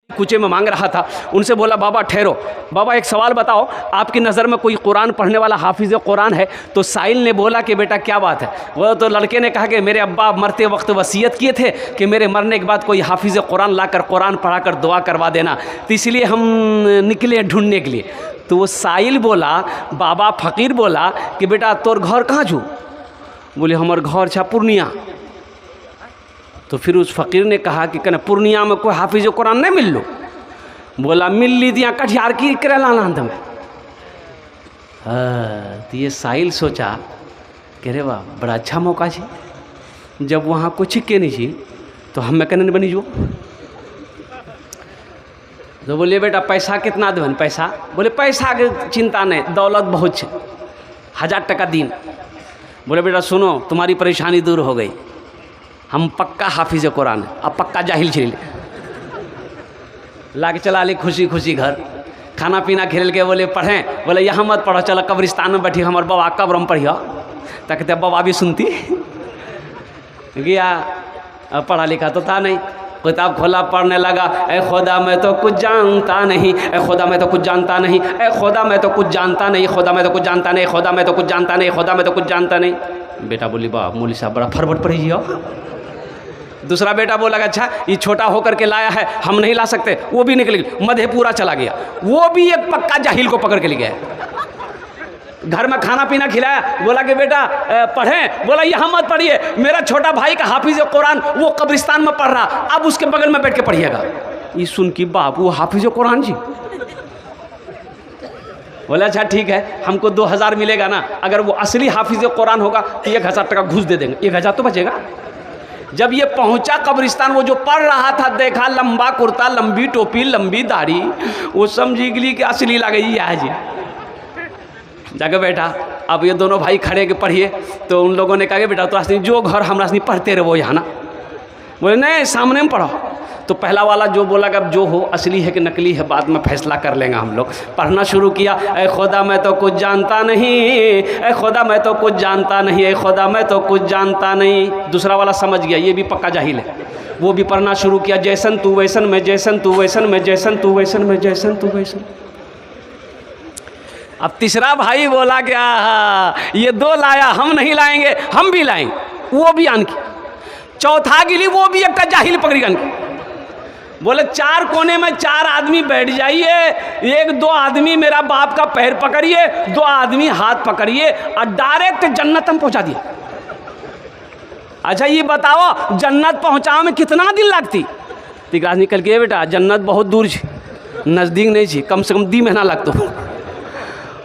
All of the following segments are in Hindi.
कुचे में मांग रहा था। उनसे बोला बाबा ठहरो, बाबा एक सवाल बताओ, आपकी नज़र में कोई कुरान पढ़ने वाला हाफिज़ कुरान है? तो साइल ने बोला कि बेटा क्या बात है? वो तो लड़के ने कहा कि मेरे अब्बा मरते वक्त वसीयत किए थे कि मेरे मरने के बाद कोई हाफिज़ कुरान लाकर कुरान पढ़ा कर दुआ करवा देना, तो इसलिए हम निकले ढूंढने के लिए। तो वो साइल बोला, बाबा फ़कीर बोला कि बेटा तोर घर कहाँ छू? बोले हमार घर छा पूर्णिया। तो फिर उस फ़कीर ने कहा कि कहना पूर्णिया में कोई हाफिज़ कुरान नहीं मिल लो? बोला मिल ली दिया कटिहार की करेला नांद में। तो ये साहिल सोचा कि अरे वाह बड़ा अच्छा मौका है, जब वहाँ कुछ के नहीं छी तो हम में कहने बनी जो। तो बोलिए बेटा पैसा कितना देवन? पैसा? बोले पैसा के चिंता नहीं, दौलत बहुत है, 1000 टका दिन। बोले बेटा सुनो तुम्हारी परेशानी दूर हो गई, हम पक्का हाफिज़ कुरान है, अब पक्का जाहिल छिल ला के चला ले खुशी खुशी घर, खाना पीना खेल के। बोले पढ़ें? बोले यहाँ मत पढ़ो, चलो कब्रिस्तान में बैठी हमारे बाबा कब्र में पढ़ियो। तक बाबा भी सुनती गया, पढ़ा लिखा तो था नहीं, किताब खोला पढ़ने लगा। ए खुदा मैं तो कुछ जानता नहीं, ए खुदा मैं तो कुछ जानता नहीं, ए खुदा मैं तो कुछ जानता नहीं, खुदा मैं तो कुछ जानता नहीं, खुदा मैं तो कुछ जानता नहीं, खुदा मैं तो कुछ जानता नहीं। बेटा बोली वाह मौलवी साहब बड़ा फरवट पढ़ी हो। दूसरा बेटा बोला अच्छा ये छोटा होकर के लाया है, हम नहीं ला सकते, वो भी निकल गया, मधेपुरा चला गया, वो भी एक पक्का जाहिल को पकड़ के ले गया। घर में खाना पीना खिलाया, बोला कि बेटा पढ़ें? बोला यहाँ मत पढ़िए, मेरा छोटा भाई का हाफिज़ कुरान वो कब्रिस्तान में पढ़ रहा, अब उसके बगल में बैठ के पढ़िएगा। ये सुन की बाप वो हाफिज़ कुरान जी। बोला अच्छा ठीक है, हमको 2000 मिलेगा ना, अगर वो असली हाफिज़ कुरान होगा तो 1000 टका घूस दे देंगे, 1000 तो बचेगा। जब ये पहुंचा कब्रिस्तान, वो जो पढ़ रहा था देखा लंबा कुर्ता, लंबी टोपी, लंबी दाढ़ी, वो समझी गई कि असली लगे ये है जी। जाके बैठा, अब ये दोनों भाई खड़े के पढ़िए। तो उन लोगों ने कहा कि बेटा तो असली जो घर हमरा असली पढ़ते रहे वो यहाँ ना। बोले नहीं सामने में पढ़ो। तो पहला वाला जो बोला कि अब जो हो असली है कि नकली है बाद में फैसला कर लेंगे हम लोग। पढ़ना शुरू किया, ए खुदा मैं तो कुछ जानता नहीं, ए खुदा मैं तो कुछ जानता नहीं, ए खुदा मैं तो कुछ जानता नहीं। दूसरा वाला समझ गया ये भी पक्का जाहिल है, वो भी पढ़ना शुरू किया, जैसन तू वैसन में, जैसन तू वैसन में, जैसन तू वैसन में, जैसन तू वैसन। अब तीसरा भाई बोला क्या ये 2 लाया, हम नहीं लाएंगे, हम भी लाएंगे, वो भी आन की। चौथा गिली वो भी एक जाहिल पकड़ी गन की। बोले 4 कोने में 4 आदमी बैठ जाइए, 1-2 आदमी मेरा बाप का पैर पकड़िए, 2 आदमी हाथ पकड़िए और डायरेक्ट जन्नत में पहुंचा दिया। अच्छा ये बताओ जन्नत पहुंचाओ में कितना दिन लगती? तिकराज निकल के बेटा जन्नत बहुत दूर है, नज़दीक नहीं छी, कम से कम 2 महीना लगतो।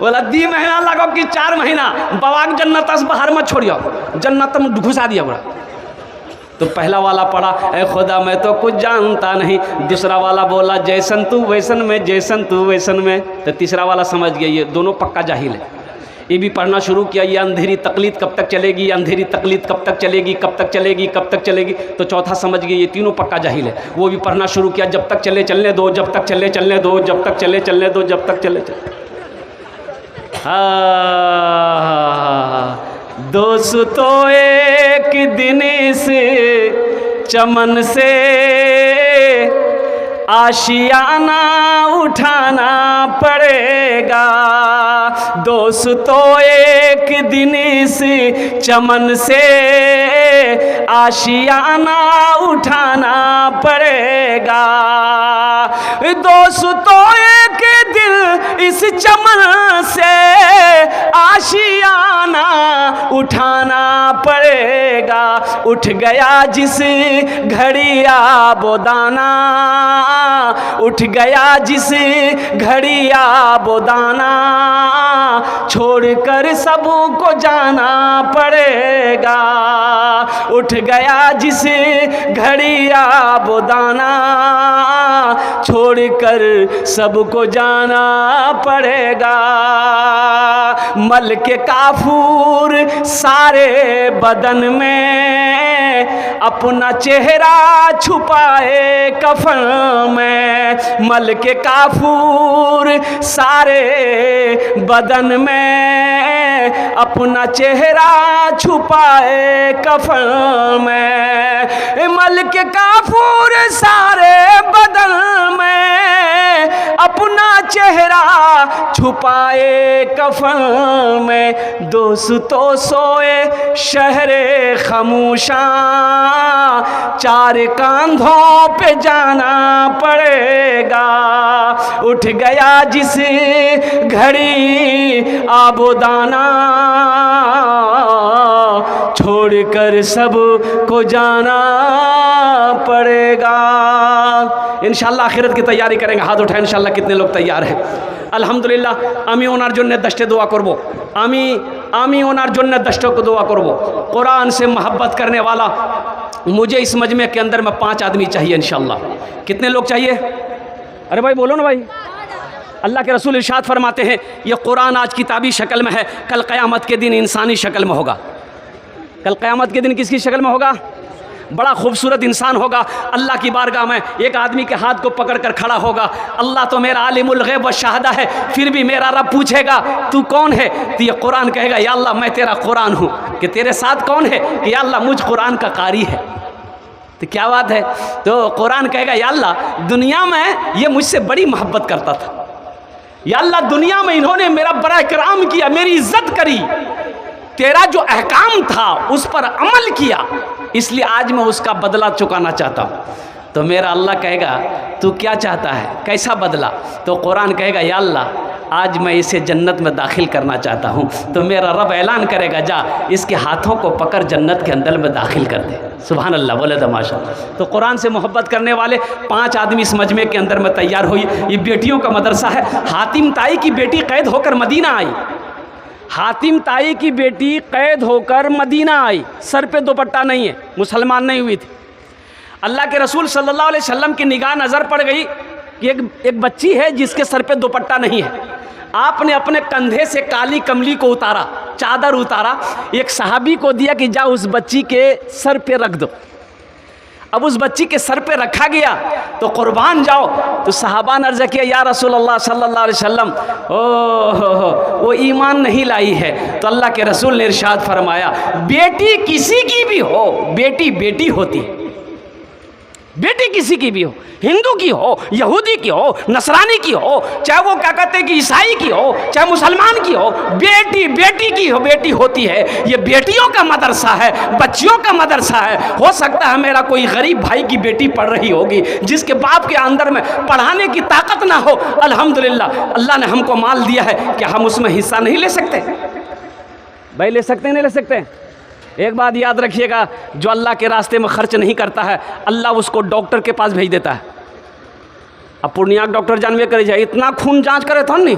बोला 2 महीना लगो कि 4 महीना, बाबा के जन्नत से बाहर मत छोड़ियो, जन्नत में घुसा दिया बड़ा। तो पहला वाला पढ़ा ए खुदा मैं तो कुछ जानता नहीं, दूसरा वाला बोला जैसन तू वैसन में, जैसन तू वैसन में। तो तीसरा वाला समझ गया ये दोनों पक्का जाहिल है, ये भी पढ़ना शुरू किया, ये अंधेरी तकलीद कब तक चलेगी, अंधेरी तकलीद कब तक चलेगी, कब तक चलेगी, कब तक चलेगी। तो चौथा समझ गया ये तीनों पक्का जाहिल है, वो भी पढ़ना शुरू किया, जब तक चले चलने दो, जब तक चले चलने दो, जब तक चले चलने दो, जब तक चले चलने। दोस्तों एक दिन से चमन से आशियाना उठाना पड़ेगा, दोस्तों एक दिन से चमन से आशियाना उठाना पड़ेगा, दोस्तों एक दिन इस चमन से आशियाना उठाना पड़ेगा। उठ गया जिस घड़ी आबोदाना, उठ गया जिस घड़ी आबोदाना, छोड़कर सबको जाना पड़ेगा। उठ गया जिस घड़ी आबोदाना, छोड़कर सबको जाना पड़ेगा। मल के काफूर सारे बदन में, अपना चेहरा छुपाए कफन में। मल के काफूर सारे बदन में, अपना चेहरा छुपाए कफन में। मल के काफूर सारे बदन में, चेहरा छुपाए कफन में, दोस्तों सोए शहरे खामोशा, चार कांधों पे जाना पड़ेगा। उठ गया जिस घड़ी आबोदाना, छोड़कर सब को जाना पड़ेगा। इंशाल्लाह आखिरत की तैयारी करेंगे, हाथ उठाएं इंशाल्लाह। कितने लोग तैयार हैं? अल्हम्दुलिल्लाह। आमी ओनार जन्ने दश्ते दुआ करबो, आमी ओनार जन्ने दश्तों को दुआ करबो। कुरान से मोहब्बत करने वाला मुझे इस मजमे के अंदर में 5 आदमी चाहिए इंशाल्लाह। कितने लोग चाहिए? अरे भाई बोलो ना भाई। अल्लाह के रसूल इरशाद फरमाते हैं, ये कुरान आज किताबी शक्ल में है, कल क़यामत के दिन इंसानी शक्ल में होगा। कल क़यामत के दिन किसकी शक्ल में होगा? बड़ा खूबसूरत इंसान होगा। अल्लाह की बारगाह में एक आदमी के हाथ को पकड़ कर खड़ा होगा। अल्लाह तो मेरा आलिमुल गैब व शहादा है, फिर भी मेरा रब पूछेगा तू कौन है? तो ये कुरान कहेगा या अल्लाह मैं तेरा कुरान हूँ। कि तेरे साथ कौन है? कि या अल्लाह मुझ कुरान का कारी है। तो क्या बात है? तो कुरान कहेगा या अल्लाह दुनिया में ये मुझसे बड़ी मोहब्बत करता था, या अल्लाह दुनिया में इन्होंने मेरा बड़ा इकराम किया, मेरी इज्जत करी, तेरा जो अहकाम था उस पर अमल किया, इसलिए आज मैं उसका बदला चुकाना चाहता हूँ। तो मेरा अल्लाह कहेगा तू क्या चाहता है, कैसा बदला? तो कुरान कहेगा या अल्लाह आज मैं इसे जन्नत में दाखिल करना चाहता हूँ। तो मेरा रब ऐलान करेगा जा इसके हाथों को पकड़ जन्नत के अंदर में दाखिल कर दे। सुभान अल्लाह, बोले तो माशाअल्लाह। तो कुरान से मोहब्बत करने वाले 5 आदमी इस मजमे के अंदर में तैयार हुई। ये बेटियों का मदरसा है। हातिम ताई की बेटी कैद होकर मदीना आई। हातिम ताई की बेटी कैद होकर मदीना आई, सर पे दुपट्टा नहीं है, मुसलमान नहीं हुई थी। अल्लाह के रसूल सल्लल्लाहु अलैहि वसल्लम की निगाह नज़र पड़ गई कि एक बच्ची है जिसके सर पे दुपट्टा नहीं है। आपने अपने कंधे से काली कमली को उतारा, चादर उतारा, एक सहाबी को दिया कि जा उस बच्ची के सर पे रख दो। अब उस बच्ची के सर पे रखा गया तो कुर्बान जाओ। तो सहाबा ने अर्ज़ किया या रसूल अल्लाह सल्लल्लाहु अलैहि वसल्लम वो ईमान नहीं लाई है। तो अल्लाह के रसूल ने इरशाद फरमाया बेटी किसी की भी हो, बेटी बेटी होती है। बेटी किसी की भी हो, हिंदू की हो, यहूदी की हो, नसरानी की हो, चाहे वो क्या कहते हैं कि ईसाई की हो, चाहे मुसलमान की हो, बेटी बेटी की हो, बेटी होती है। ये बेटियों का मदरसा है, बच्चियों का मदरसा है। हो सकता है मेरा कोई गरीब भाई की बेटी पढ़ रही होगी, जिसके बाप के अंदर में पढ़ाने की ताकत ना हो। अल्हम्दुलिल्लाह अल्लाह ने हमको माल दिया है, क्या हम उसमें हिस्सा नहीं ले सकते? भाई ले सकते हैं, नहीं ले सकते? एक बात याद रखिएगा, जो अल्लाह के रास्ते में खर्च नहीं करता है अल्लाह उसको डॉक्टर के पास भेज देता है। अब पूर्णिया डॉक्टर जानवे करे जाए, इतना खून जांच करे था नहीं,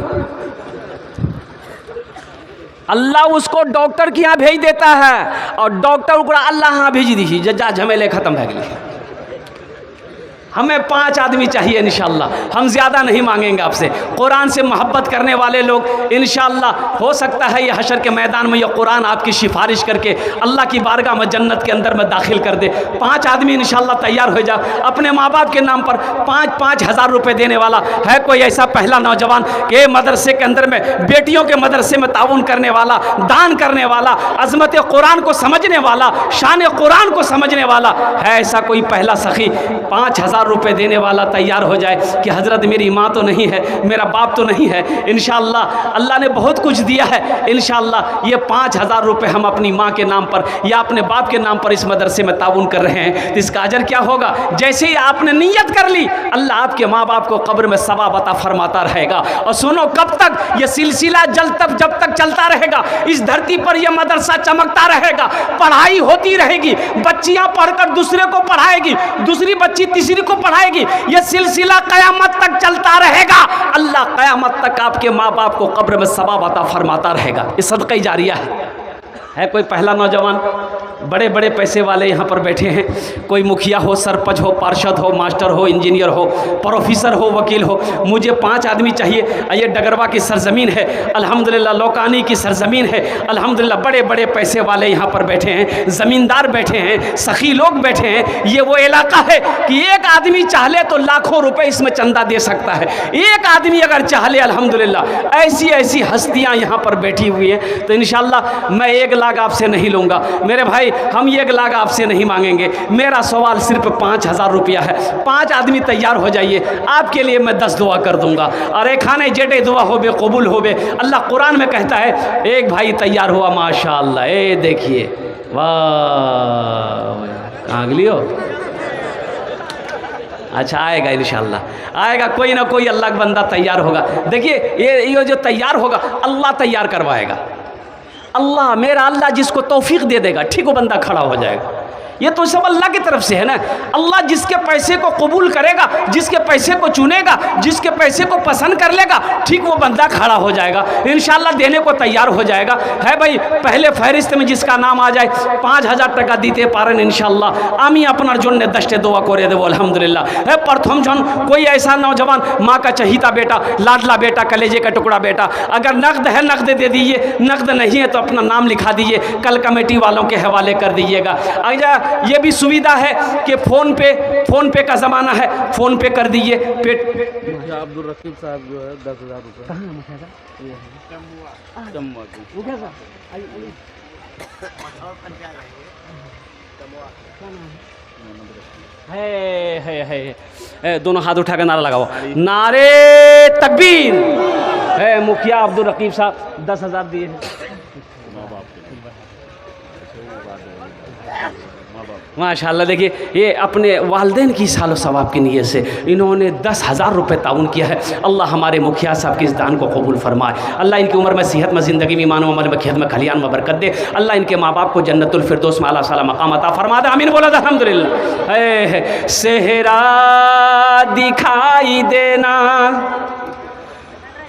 अल्लाह उसको डॉक्टर के यहाँ भेज देता है और डॉक्टर ओकरा अल्लाह यहाँ भेज दीजिए, जा झमेले खत्म हो गई। हमें 5 आदमी चाहिए इंशाअल्लाह, हम ज़्यादा नहीं मांगेंगे आपसे। कुरान से मोहब्बत करने वाले लोग इंशाअल्लाह हो सकता है ये हशर के मैदान में ये कुरान आपकी सिफारिश करके अल्लाह की बारगाह में जन्नत के अंदर में दाखिल कर दे। 5 आदमी इंशाअल्लाह तैयार हो जाओ। अपने माँ बाप के नाम पर 5-5 हज़ार रुपये देने वाला है कोई ऐसा पहला नौजवान के मदरसे के अंदर में, बेटियों के मदरसे में ताउन करने वाला, दान करने वाला, अज़मत कुरान को समझने वाला, शान कुरान को समझने वाला है ऐसा कोई पहला सखी 5,000 रुपए देने वाला तैयार हो जाए कि हज़रत मेरी माँ तो नहीं है, मेरा बाप तो नहीं है, इंशाअल्लाह अल्लाह ने बहुत कुछ दिया है, इंशाअल्लाह ये 5,000 रुपए हम अपनी माँ के नाम पर या अपने बाप के नाम पर इस मदरसे में ताउन कर रहे हैं। तो इसका अजर क्या होगा? जैसे ही आपने नीयत कर ली अल्लाह आपके माँ बाप को कब्र में सवाब अता फरमाता रहेगा। और सुनो, कब तक ये सिलसिला जब तक चलता रहेगा, इस धरती पर यह मदरसा चमकता रहेगा, पढ़ाई होती रहेगी, बच्चियाँ पढ़कर दूसरे को पढ़ाएगी, दूसरी बच्ची तीसरी को पढ़ाएगी, यह सिलसिला कयामत तक चलता रहेगा। अल्लाह कयामत तक आपके माँ बाप को कब्र में सवाब अता फरमाता रहेगा। ये सदका जारिया है कोई पहला नौजवान? बड़े बड़े पैसे वाले यहाँ पर बैठे हैं, कोई मुखिया हो, सरपंच हो, पार्षद हो, मास्टर हो, इंजीनियर हो, प्रोफेसर हो, वकील हो। मुझे 5 आदमी चाहिए। ये डगरवा की सरजमीन है, अल्हम्दुलिल्लाह लौकानी की सरजमीन है, अल्हम्दुलिल्लाह बड़े बड़े पैसे वाले यहाँ पर बैठे हैं, ज़मींदार बैठे हैं, सखी लोग बैठे हैं। ये वो इलाका है कि एक आदमी चाहले तो लाखों रुपए इसमें चंदा दे सकता है। एक आदमी अगर चाहले, अल्हम्दुलिल्लाह ऐसी ऐसी हस्तियाँ यहाँ पर बैठी हुई हैं। तो इंशाअल्लाह मैं 1 लाख आपसे नहीं लूँगा। मेरे भाई हम 1 लाख आपसे नहीं मांगेंगे। मेरा सवाल सिर्फ 5,000 रुपया है। 5 आदमी तैयार हो जाइए, आपके लिए मैं 10 दुआ कर दूंगा। अरे खाने जेटे दुआ हो बे कबूल हो बे। अल्लाह कुरान में कहता है। एक भाई तैयार हुआ माशाअल्लाह, ए देखिए, वाह, कहाँ गली हो? अच्छा आएगा इंशाअल्लाह, आएगा कोई ना कोई अल्लाह का बंदा तैयार होगा। देखिए ये जो तैयार होगा अल्लाह तैयार करवाएगा। अल्लाह, मेरा अल्लाह जिसको तौफीक दे देगा, ठीक वो बंदा खड़ा हो जाएगा। ये तो सब अल्लाह की तरफ से है ना। अल्लाह जिसके पैसे को कबूल करेगा, जिसके पैसे को चुनेगा, जिसके पैसे को पसंद कर लेगा, ठीक वो बंदा खड़ा हो जाएगा, इंशाअल्लाह देने को तैयार हो जाएगा। है भाई, पहले फहरिस्त में जिसका नाम आ जाए 5,000 টাকা দিতে পারেন इंशाअल्लाह। আমি আপনার জন্য 10टे दुआ করে দেবো अल्हम्दुलिल्लाह। है प्रथम जन कोई ऐसा नौजवान, माँ का चहीता बेटा, लाडला बेटा, कलेजे का टुकड़ा बेटा, अगर नकद है नकद दे दीजिए, नकद नहीं है तो अपना नाम लिखा दीजिए, कल कमेटी वालों के हवाले कर दीजिएगा। अगर ये भी सुविधा है कि फ़ोन पे का ज़माना है, फ़ोन पे कर दीजिए। अब्दुल रकीब साहब जो है 10,000 रुपये। है दोनों हाथ उठा कर नारा लगाओ, नारे तकबीर। है मुखिया अब्दुल रकीब साहब 10,000 दिए हैं। माशाअल्लाह, देखिए ये अपने वालिदैन की सालो सवाब की नीयत से इन्होंने 10,000 रुपये ताउन किया है। अल्लाह हमारे मुखिया साहब की इस दान को कबूल फरमाए। अल्लाह इनकी उम्र में, सेहत में, ज़िंदगी में, ईमान में, अमल में, खिदमत में, खलियान में बरकत दे। अल्लाह इनके माँ बाप को जन्नतुल फिरदौस में आला साला मकाम अता फरमा दे। आमीन बोला अल्हम्दुलिल्लाह। सेहरा दिखाई देना,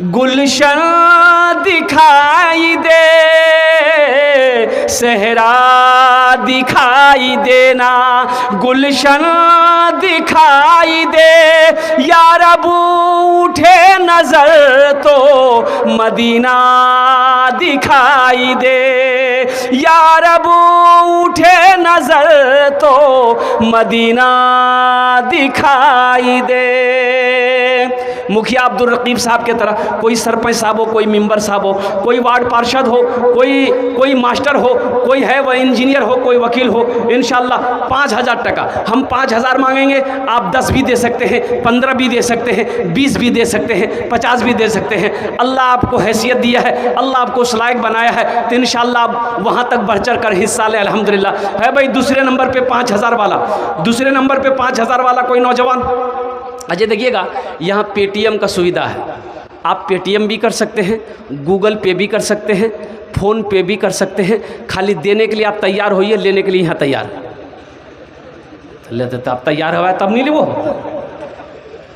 गुलशन दिखाई दे, सहरा दिखाई देना, गुलशन दिखाई दे, या रब उठे नजर तो मदीना दिखाई दे, या रब उठे नजर तो मदीना दिखाई दे। मुखिया अब्दुल रकीब साहब के तरह कोई सरपंच साहब हो, कोई मेंबर साहब हो, कोई वार्ड पार्षद हो, कोई मास्टर हो, कोई है वह इंजीनियर हो, कोई वकील हो, इंशाअल्लाह 5,000 टका हम 5,000 मांगेंगे। आप 10 भी दे सकते हैं, 15 भी दे सकते हैं, 20 भी दे सकते हैं, 50 भी दे सकते हैं। अल्लाह आपको हैसियत दिया है, अल्लाह आपको उस लायक बनाया है, तो इंशाअल्लाह आप वहाँ तक बढ़ चढ़ कर हिस्सा लें अल्हम्दुलिल्लाह। है भाई, दूसरे नंबर पे 5,000 वाला, दूसरे नंबर पे 5,000 वाला कोई नौजवान। अच्छा देखिएगा, यहाँ पेटीएम का सुविधा है, आप पेटीएम भी कर सकते हैं, गूगल पे भी कर सकते हैं, फ़ोन पे भी कर सकते हैं। खाली देने के लिए आप तैयार होइए, लेने के लिए यहाँ तैयार लेते तो आप तैयार हुआ तब नहीं ले वो।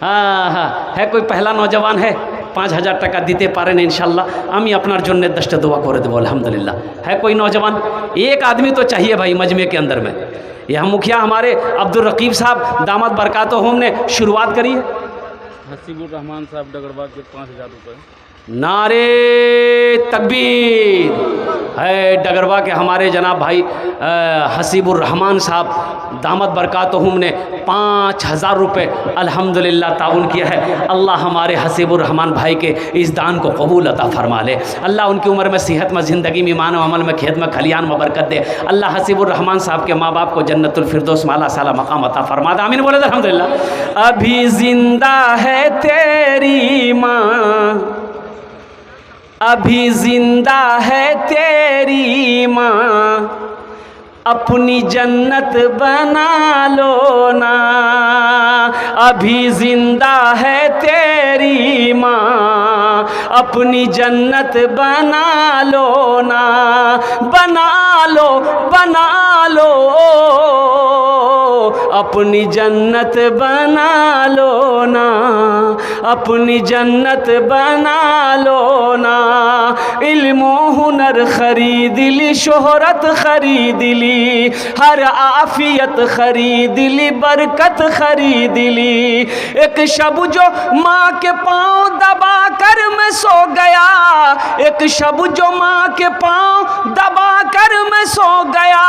हाँ हाँ, है कोई पहला नौजवान है 5,000 টাকা দিতে পারেন इंशाअल्लाह, আমি আপনার জন্য 10টা दुआ করে দেবো अल्हम्दुलिल्लाह। है कोई नौजवान? एक आदमी तो चाहिए भाई मजमे के अंदर में। यहाँ मुखिया हमारे अब्दुल रकीब साहब दामद बरकातहुम ने शुरुआत करी है। हसीबुर रहमान साहब डगरबाग के 5,000 रुपये। नारे तकबीर। है डगरवा के हमारे जनाब भाई हसीबुर रहमान साहब दामद बरकातहुम ने 5,000 रुपये अल्हम्दुलिल्लाह ताउन किया है। अल्लाह हमारे हसीबुर रहमान भाई के इस दान को कबूल अता फरमा ले। अल्लाह उनकी उम्र में, सेहत में, ज़िंदगी में, ईमान अमल में, खेत में, खलियान में बरकत दे। अल्लाह हसीबुर रहमान साहब के माँ बाप को जन्नतुल फिरदौस में आला साला मकाम अता फरमा दे। आमीन बोले अल्हम्दुलिल्लाह। अभी जिंदा है तेरी माँ, अभी जिंदा है तेरी माँ, अपनी जन्नत बना लो ना। अभी जिंदा है तेरी माँ, अपनी जन्नत बना लो ना। बना लो, बना लो, अपनी जन्नत बना लो ना, अपनी जन्नत बना लो ना। इल्म हुनर खरीद ली, शोहरत खरीद ली, हर आफियत खरीद ली, बरकत खरीद ली। एक शब जो माँ के पाँव दबा कर मैं सो गया, एक शब जो माँ के पाँव दबा कर मैं सो गया,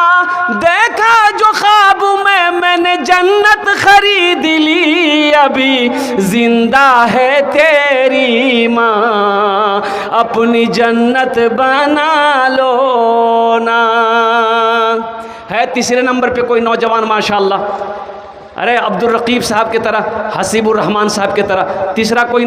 देखा जो ख्वाब में मैंने जन्नत खरीद ली, अभी जिंदा है तेरी माँ, अपनी जन्नत बना लो ना। है तीसरे नंबर पे कोई नौजवान माशाअल्लाह, अरे अब्दुल रकीब साहब की तरह, हसीबुर रहमान साहब की तरह। तीसरा कोई